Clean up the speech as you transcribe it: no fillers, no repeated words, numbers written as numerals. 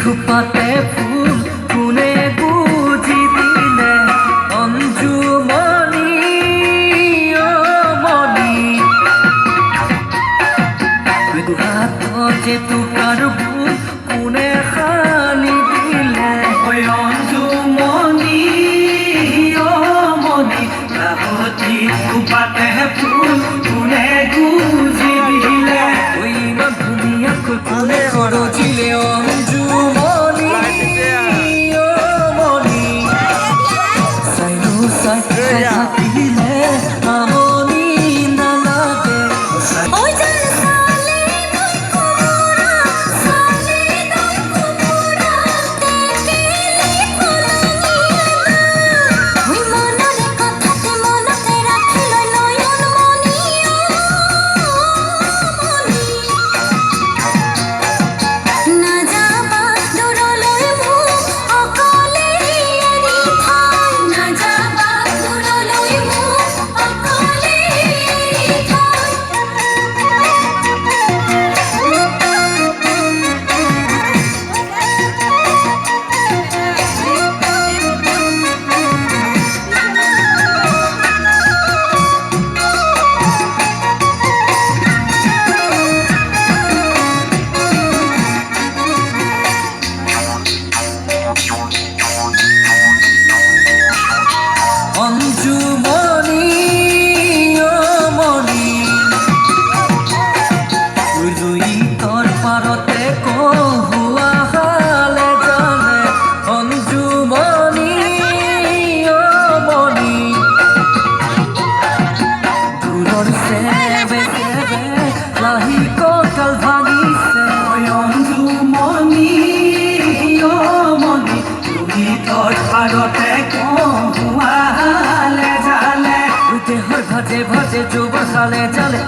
খুপাতে ফুল কোনে বুঝি দিলে অঞ্জুমণি ও মণি হাত যে তোকার ফুল কোনে খানি দিলে ওই অঞ্জুমণি ও মণি রাহতি খুপাতে ফুল কোনে বুঝি দিলে ওই না দুনিয়াকে কোনে খরচিলে অঞ্জুমণি ও মণি তুই তোর পারতে কহুয়া হালে জানে অঞ্জুমণি ও মণি দূরর সেবে সেবে লাহি ককাল ভাঙিছে অঞ্জুমণি ও মণি তুই তোর পারতে কহুয়া ভাজে ভাজে যুব সালে চলে